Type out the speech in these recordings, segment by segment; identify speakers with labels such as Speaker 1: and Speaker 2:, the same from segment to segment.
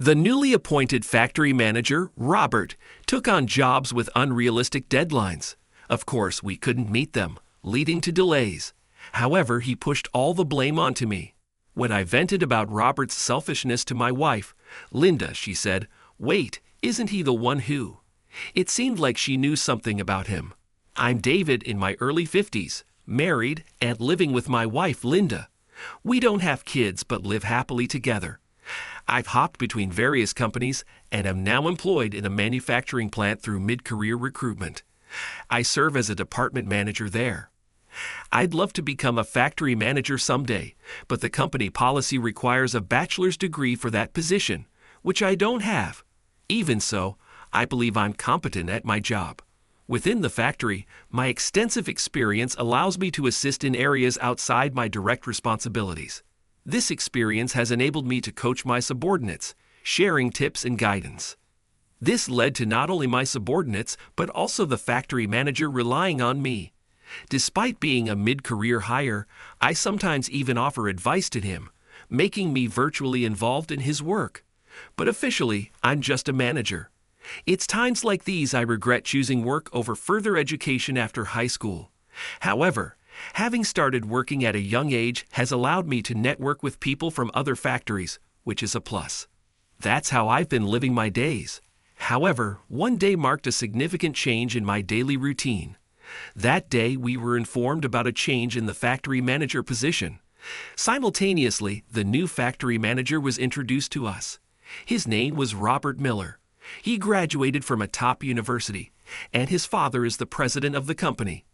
Speaker 1: The newly appointed factory manager, Robert, took on jobs with unrealistic deadlines. Of course, we couldn't meet them, leading to delays. However, he pushed all the blame onto me. When I vented about Robert's selfishness to my wife, Linda, she said, "Wait, isn't he the one who?" It seemed like she knew something about him. I'm David in my early 50s, married and living with my wife, Linda. We don't have kids but live happily together. I've hopped between various companies and am now employed in a manufacturing plant through mid-career recruitment. I serve as a department manager there. I'd love to become a factory manager someday, but the company policy requires a bachelor's degree for that position, which I don't have. Even so, I believe I'm competent at my job. Within the factory, my extensive experience allows me to assist in areas outside my direct responsibilities. This experience has enabled me to coach my subordinates, sharing tips and guidance. This led to not only my subordinates, but also the factory manager relying on me. Despite being a mid-career hire, I sometimes even offer advice to him, making me virtually involved in his work. But officially, I'm just a manager. It's times like these I regret choosing work over further education after high school. However, having started working at a young age has allowed me to network with people from other factories, which is a plus. That's how I've been living my days. However, one day marked a significant change in my daily routine. That day, we were informed about a change in the factory manager position. Simultaneously, the new factory manager was introduced to us. His name was Robert Miller. He graduated from a top university, and his father is the president of the company.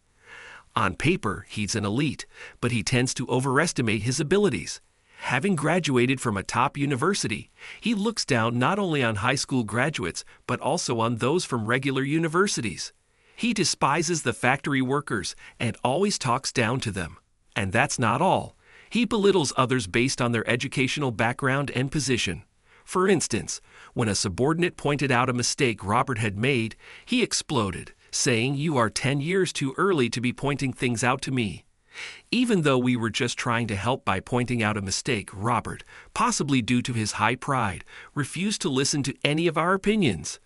Speaker 1: On paper, he's an elite, but he tends to overestimate his abilities. Having graduated from a top university, he looks down not only on high school graduates, but also on those from regular universities. He despises the factory workers and always talks down to them. And that's not all. He belittles others based on their educational background and position. For instance, when a subordinate pointed out a mistake Robert had made, he exploded, saying, "You are 10 years too early to be pointing things out to me." Even though we were just trying to help by pointing out a mistake, Robert, possibly due to his high pride, refused to listen to any of our opinions.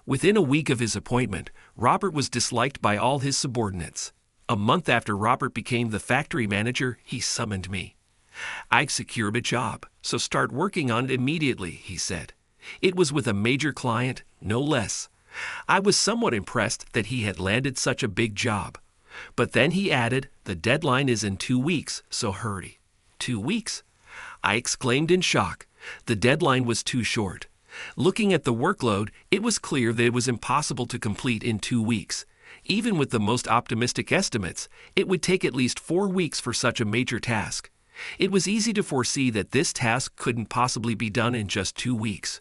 Speaker 1: Within a week of his appointment, Robert was disliked by all his subordinates. A month after Robert became the factory manager, he summoned me. "I've secured a job, so start working on it immediately," he said. It was with a major client, no less. I was somewhat impressed that he had landed such a big job. But then he added, "The deadline is in 2 weeks, so hurry." 2 weeks? I exclaimed in shock. The deadline was too short. Looking at the workload, it was clear that it was impossible to complete in 2 weeks. Even with the most optimistic estimates, it would take at least 4 weeks for such a major task. It was easy to foresee that this task couldn't possibly be done in just 2 weeks.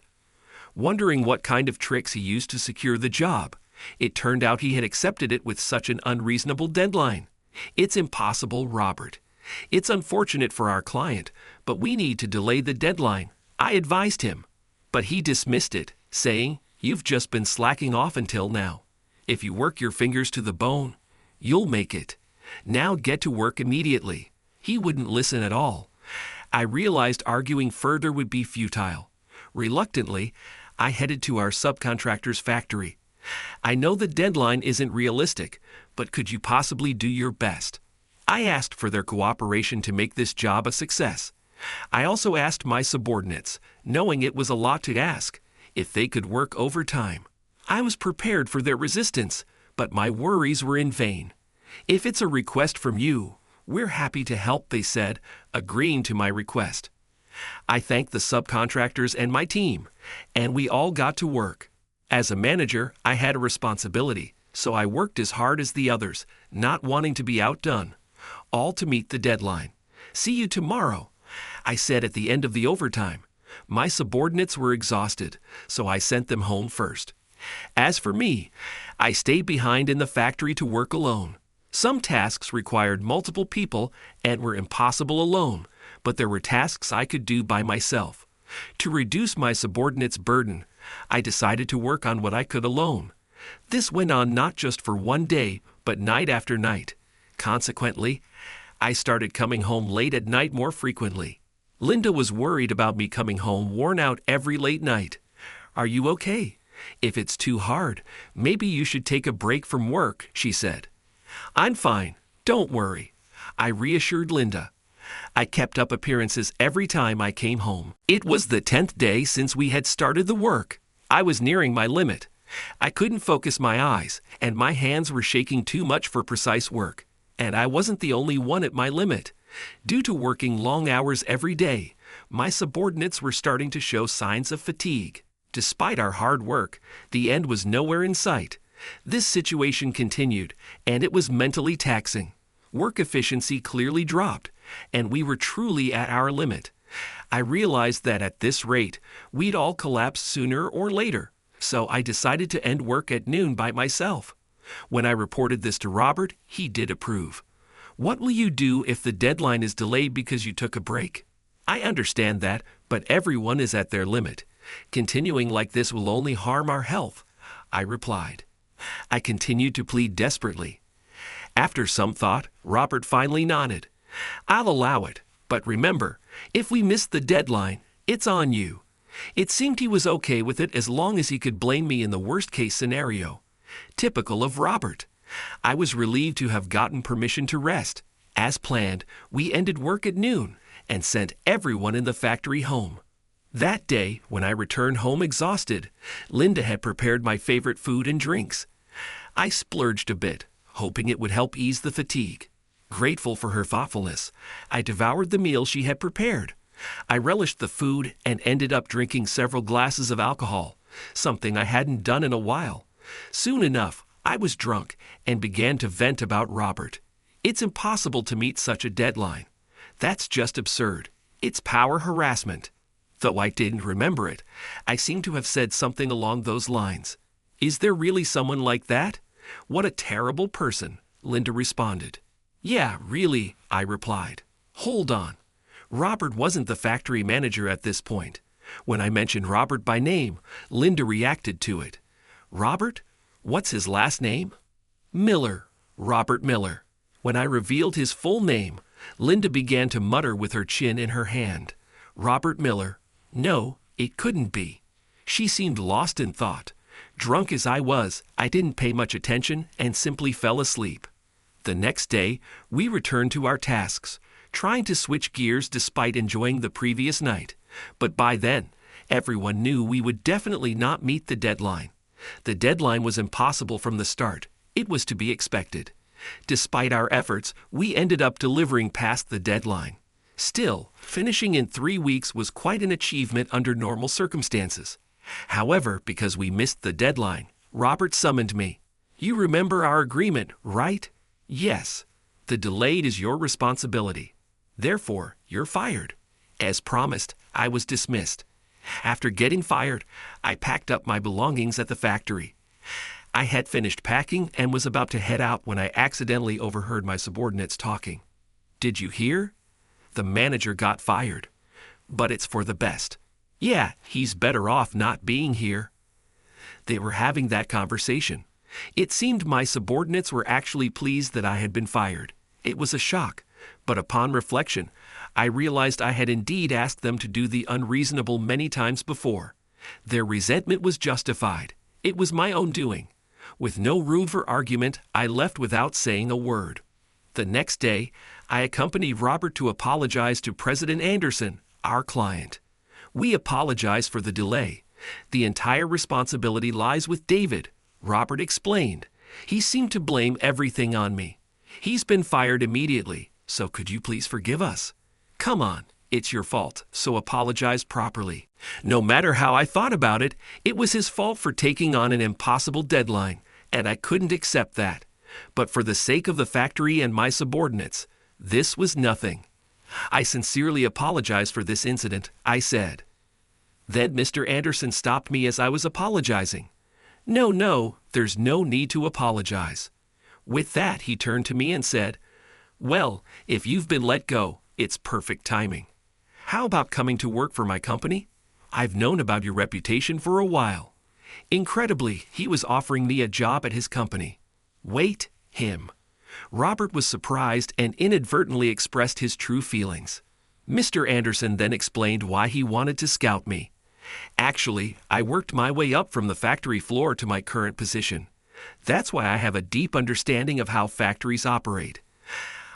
Speaker 1: Wondering what kind of tricks he used to secure the job, it turned out he had accepted it with such an unreasonable deadline. "It's impossible, Robert. It's unfortunate for our client, but we need to delay the deadline," I advised him. But he dismissed it, saying, "You've just been slacking off until now. If you work your fingers to the bone, you'll make it. Now get to work immediately." He wouldn't listen at all. I realized arguing further would be futile. Reluctantly, I headed to our subcontractor's factory. "I know the deadline isn't realistic, but could you possibly do your best?" I asked for their cooperation to make this job a success. I also asked my subordinates, knowing it was a lot to ask, if they could work overtime. I was prepared for their resistance, but my worries were in vain. "If it's a request from you, we're happy to help," they said, agreeing to my request. I thanked the subcontractors and my team, and we all got to work. As a manager, I had a responsibility, so I worked as hard as the others, not wanting to be outdone, all to meet the deadline. "See you tomorrow," I said at the end of the overtime. My subordinates were exhausted, so I sent them home first. As for me, I stayed behind in the factory to work alone. Some tasks required multiple people and were impossible alone, but there were tasks I could do by myself. To reduce my subordinates' burden, I decided to work on what I could alone. This went on not just for one day, but night after night. Consequently, I started coming home late at night more frequently. Linda was worried about me coming home worn out every late night. "Are you okay? If it's too hard, maybe you should take a break from work," she said. "I'm fine. Don't worry," I reassured Linda. I kept up appearances every time I came home. It was the 10th day since we had started the work. I was nearing my limit. I couldn't focus my eyes, and my hands were shaking too much for precise work. And I wasn't the only one at my limit. Due to working long hours every day, my subordinates were starting to show signs of fatigue. Despite our hard work, the end was nowhere in sight. This situation continued, and it was mentally taxing. Work efficiency clearly dropped, and we were truly at our limit. I realized that at this rate, we'd all collapse sooner or later, so I decided to end work at noon by myself. When I reported this to Robert, he did approve. "What will you do if the deadline is delayed because you took a break?" "I understand that, but everyone is at their limit. Continuing like this will only harm our health," I replied. I continued to plead desperately. After some thought, Robert finally nodded. "I'll allow it, but remember, if we miss the deadline, it's on you." It seemed he was okay with it as long as he could blame me in the worst-case scenario. Typical of Robert. I was relieved to have gotten permission to rest. As planned, we ended work at noon and sent everyone in the factory home. That day, when I returned home exhausted, Linda had prepared my favorite food and drinks. I splurged a bit, hoping it would help ease the fatigue. Grateful for her thoughtfulness, I devoured the meal she had prepared. I relished the food and ended up drinking several glasses of alcohol, something I hadn't done in a while. Soon enough, I was drunk and began to vent about Robert. It's impossible to meet such a deadline. That's just absurd. It's power harassment. Though I didn't remember it, I seem to have said something along those lines. "Is there really someone like that? What a terrible person," Linda responded. "Yeah, really," I replied. "Hold on. Robert wasn't the factory manager at this point. When I mentioned Robert by name, Linda reacted to it. Robert? What's his last name?" "Miller. Robert Miller." When I revealed his full name, Linda began to mutter with her chin in her hand. "Robert Miller. No, it couldn't be." She seemed lost in thought. Drunk as I was, I didn't pay much attention and simply fell asleep. The next day, we returned to our tasks, trying to switch gears despite enjoying the previous night. But by then, everyone knew we would definitely not meet the deadline. The deadline was impossible from the start. It was to be expected. Despite our efforts, we ended up delivering past the deadline. Still, finishing in 3 weeks was quite an achievement under normal circumstances. However, because we missed the deadline, Robert summoned me. "You remember our agreement, right?" "Yes. The delay is your responsibility. Therefore, you're fired." As promised, I was dismissed. After getting fired, I packed up my belongings at the factory. I had finished packing and was about to head out when I accidentally overheard my subordinates talking. "Did you hear? The manager got fired. But it's for the best. Yeah, he's better off not being here." They were having that conversation. It seemed my subordinates were actually pleased that I had been fired. It was a shock, but upon reflection, I realized I had indeed asked them to do the unreasonable many times before. Their resentment was justified. It was my own doing. With no room for argument, I left without saying a word. The next day, I accompanied Robert to apologize to President Anderson, our client. "We apologize for the delay. The entire responsibility lies with David," Robert explained. "He seemed to blame everything on me. He's been fired immediately, so could you please forgive us? Come on, it's your fault, so apologize properly." No matter how I thought about it, it was his fault for taking on an impossible deadline, and I couldn't accept that. But for the sake of the factory and my subordinates, this was nothing. "I sincerely apologize for this incident," I said. Then Mr. Anderson stopped me as I was apologizing. No, there's no need to apologize." With that, he turned to me and said, "Well, if you've been let go, it's perfect timing. How about coming to work for my company? I've known about your reputation for a while." Incredibly, he was offering me a job at his company. Wait, him. Robert was surprised and inadvertently expressed his true feelings. Mr. Anderson then explained why he wanted to scout me. Actually, I worked my way up from the factory floor to my current position. That's why I have a deep understanding of how factories operate.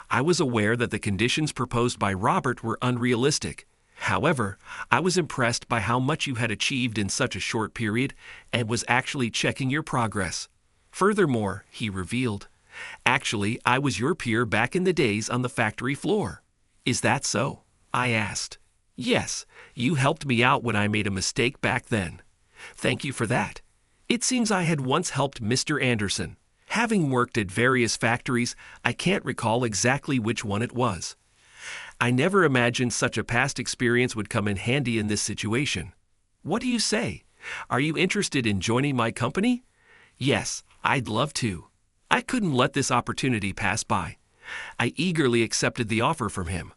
Speaker 1: I was aware that the conditions proposed by Robert were unrealistic. However, I was impressed by how much you had achieved in such a short period and was actually checking your progress. Furthermore, he revealed, actually, I was your peer back in the days on the factory floor. Is that so? I asked. Yes, you helped me out when I made a mistake back then. Thank you for that. It seems I had once helped Mr. Anderson. Having worked at various factories, I can't recall exactly which one it was. I never imagined such a past experience would come in handy in this situation. What do you say? Are you interested in joining my company? Yes, I'd love to. I couldn't let this opportunity pass by. I eagerly accepted the offer from him.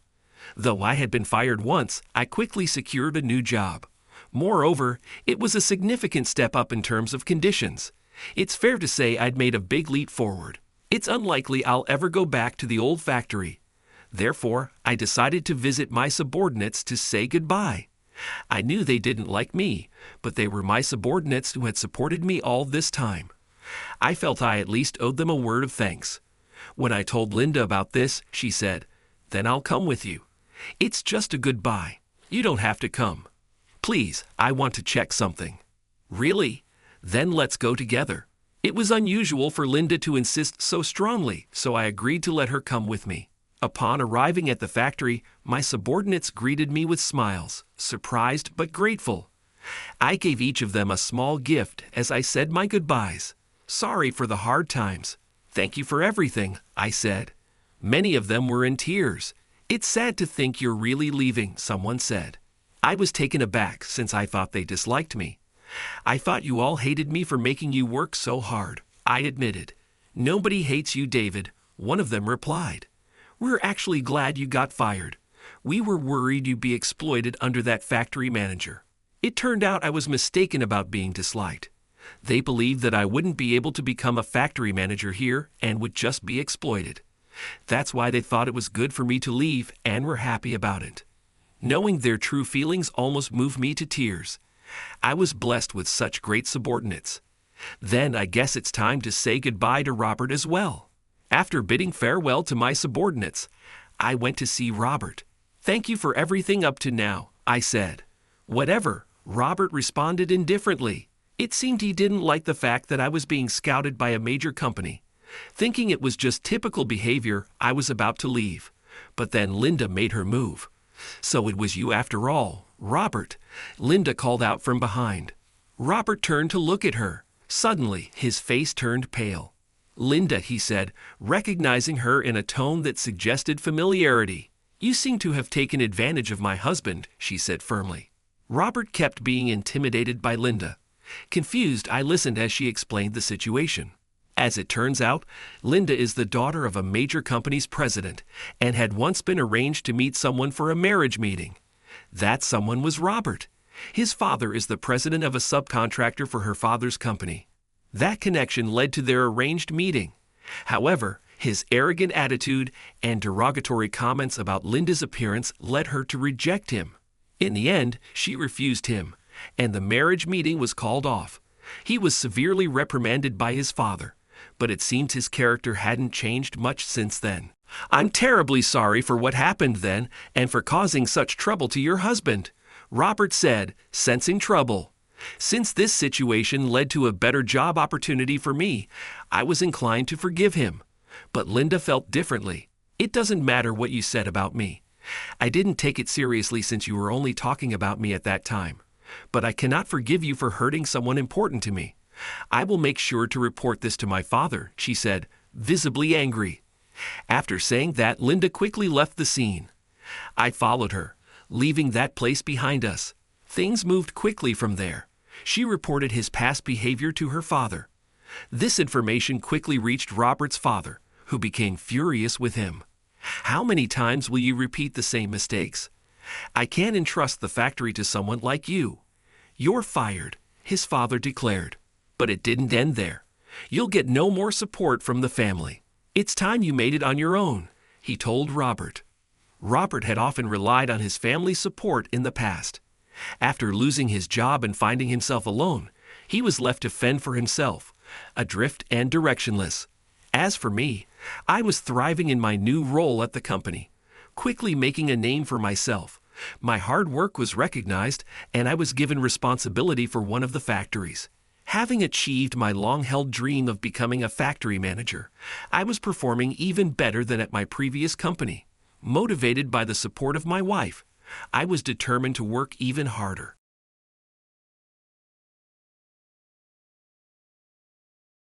Speaker 1: Though I had been fired once, I quickly secured a new job. Moreover, it was a significant step up in terms of conditions. It's fair to say I'd made a big leap forward. It's unlikely I'll ever go back to the old factory. Therefore, I decided to visit my subordinates to say goodbye. I knew they didn't like me, but they were my subordinates who had supported me all this time. I felt I at least owed them a word of thanks. When I told Linda about this, she said, "Then I'll come with you. It's just a goodbye. You don't have to come. Please, I want to check something." Really? Then let's go together. It was unusual for Linda to insist so strongly, so I agreed to let her come with me. Upon arriving at the factory, my subordinates greeted me with smiles, surprised but grateful. I gave each of them a small gift as I said my goodbyes. Sorry for the hard times. Thank you for everything, I said. Many of them were in tears. It's sad to think you're really leaving, someone said. I was taken aback since I thought they disliked me. I thought you all hated me for making you work so hard, I admitted. Nobody hates you, David, one of them replied. We're actually glad you got fired. We were worried you'd be exploited under that factory manager. It turned out I was mistaken about being disliked. They believed that I wouldn't be able to become a factory manager here and would just be exploited. That's why they thought it was good for me to leave and were happy about it. Knowing their true feelings almost moved me to tears. I was blessed with such great subordinates. Then I guess it's time to say goodbye to Robert as well. After bidding farewell to my subordinates, I went to see Robert. Thank you for everything up to now, I said. Whatever, Robert responded indifferently. It seemed he didn't like the fact that I was being scouted by a major company. Thinking it was just typical behavior, I was about to leave. But then Linda made her move. So it was you after all, Robert, Linda called out from behind. Robert turned to look at her. Suddenly, his face turned pale. Linda, he said, recognizing her in a tone that suggested familiarity. You seem to have taken advantage of my husband, she said firmly. Robert kept being intimidated by Linda. Confused, I listened as she explained the situation. As it turns out, Linda is the daughter of a major company's president and had once been arranged to meet someone for a marriage meeting. That someone was Robert. His father is the president of a subcontractor for her father's company. That connection led to their arranged meeting. However, his arrogant attitude and derogatory comments about Linda's appearance led her to reject him. In the end, she refused him, and the marriage meeting was called off. He was severely reprimanded by his father, but it seems his character hadn't changed much since then. I'm terribly sorry for what happened then and for causing such trouble to your husband, Robert said, sensing trouble. Since this situation led to a better job opportunity for me, I was inclined to forgive him. But Linda felt differently. It doesn't matter what you said about me. I didn't take it seriously since you were only talking about me at that time. But I cannot forgive you for hurting someone important to me. I will make sure to report this to my father, she said, visibly angry. After saying that, Linda quickly left the scene. I followed her, leaving that place behind us. Things moved quickly from there. She reported his past behavior to her father. This information quickly reached Robert's father, who became furious with him. How many times will you repeat the same mistakes? I can't entrust the factory to someone like you. You're fired, his father declared. But it didn't end there. You'll get no more support from the family. It's time you made it on your own, he told Robert. Robert had often relied on his family's support in the past. After losing his job and finding himself alone, he was left to fend for himself, adrift and directionless. As for me, I was thriving in my new role at the company, quickly making a name for myself. My hard work was recognized, and I was given responsibility for one of the factories. Having achieved my long-held dream of becoming a factory manager, I was performing even better than at my previous company. Motivated by the support of my wife, I was determined to work even harder.